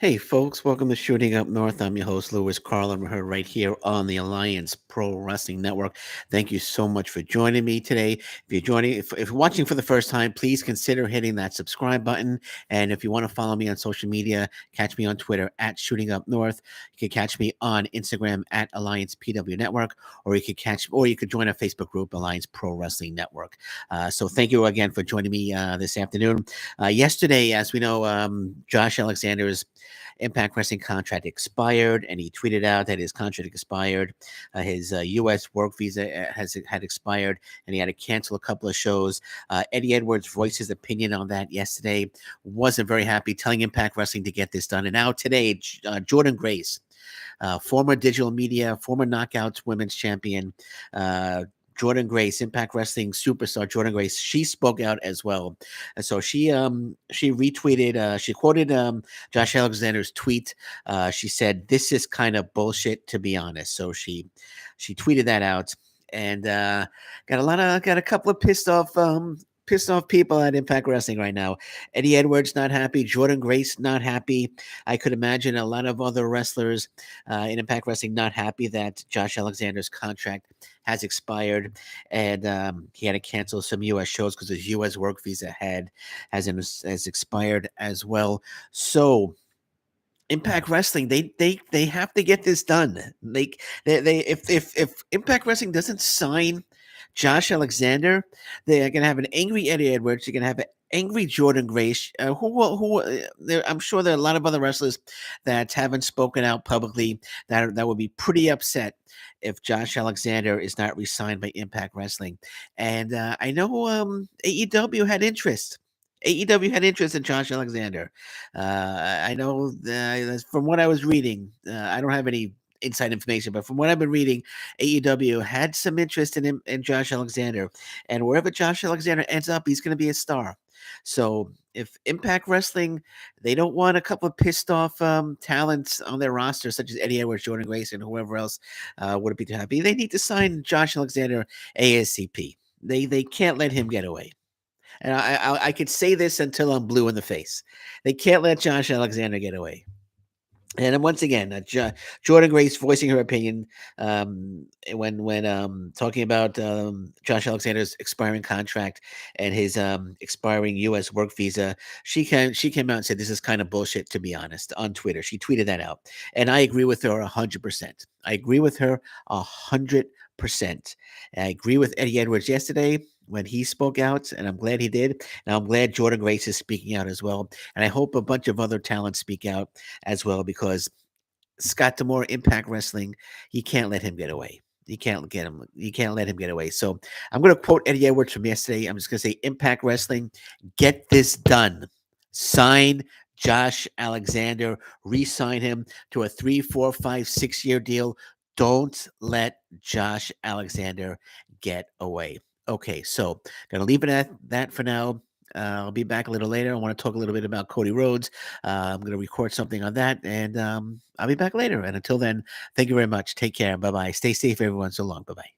Hey, folks, welcome to Shooting Up North. I'm your host, Louis Carlin. We're here right here on the Alliance Pro Wrestling Network. Thank you so much for joining me today. If you're watching for the first time, please consider hitting that subscribe button. And if you want to follow me on social media, catch me on Twitter at Shooting Up North. You can catch me on Instagram at Alliance PW Network, or you could join our Facebook group, Alliance Pro Wrestling Network. So thank you again for joining me this afternoon. Yesterday, as we know, Josh Alexander's Impact Wrestling contract expired, and he tweeted out that his contract expired. His U.S. work visa had expired, and he had to cancel a couple of shows. Eddie Edwards voiced his opinion on that yesterday. Wasn't very happy, telling Impact Wrestling to get this done. And now today, Jordynne Grace, former digital media, former Knockouts women's champion, Jordynne Grace, Impact Wrestling superstar Jordynne Grace, she spoke out as well. And so she retweeted, she quoted Josh Alexander's tweet. She said, "This is kind of bullshit, to be honest." So she tweeted that out, and got a couple of pissed off people at Impact Wrestling right now. Eddie Edwards not happy, Jordynne Grace not happy. I could imagine a lot of other wrestlers in Impact Wrestling not happy that Josh Alexander's contract has expired, and he had to cancel some U.S. shows because his U.S. work visa has expired as well. So Impact Wrestling, they have to get this done. They if Impact Wrestling doesn't sign Josh Alexander, they're gonna have an angry Eddie Edwards. You're gonna have an angry Jordynne Grace. I'm sure there are a lot of other wrestlers that haven't spoken out publicly that would be pretty upset if Josh Alexander is not re-signed by Impact Wrestling. And I know AEW had interest. AEW had interest in Josh Alexander. I know from what I was reading, I don't have any inside information, but from what I've been reading, AEW had some interest in him in Josh Alexander, and wherever Josh Alexander ends up, he's going to be a star. So if Impact Wrestling, they don't want a couple of pissed off talents on their roster, such as Eddie Edwards, Jordynne Grace, and whoever else wouldn't be too happy, they need to sign Josh Alexander ASCP. They can't let him get away. And I could say this until I'm blue in the face. They can't let Josh Alexander get away. And then once again, Jordynne Grace voicing her opinion when talking about Josh Alexander's expiring contract and his expiring U.S. work visa. She came out and said this is kind of bullshit, to be honest, on Twitter. She tweeted that out, and I agree with her 100%. I agree with her 100%. I agree with Eddie Edwards yesterday when he spoke out, and I'm glad he did. And I'm glad Jordynne Grace is speaking out as well. And I hope a bunch of other talents speak out as well, because Scott D'Amore, Impact Wrestling, he can't let him get away. You can't get him. You can't let him get away. So I'm going to quote Eddie Edwards from yesterday. I'm just going to say, Impact Wrestling, get this done. Sign Josh Alexander. Re-sign him to a 3, 4, 5, 6 year deal. Don't let Josh Alexander get away. Okay, so gonna leave it at that for now. I'll be back a little later. I want to talk a little bit about Cody Rhodes. I'm going to record something on that, and I'll be back later. And until then, thank you very much. Take care. Bye bye. Stay safe, everyone. So long. Bye bye.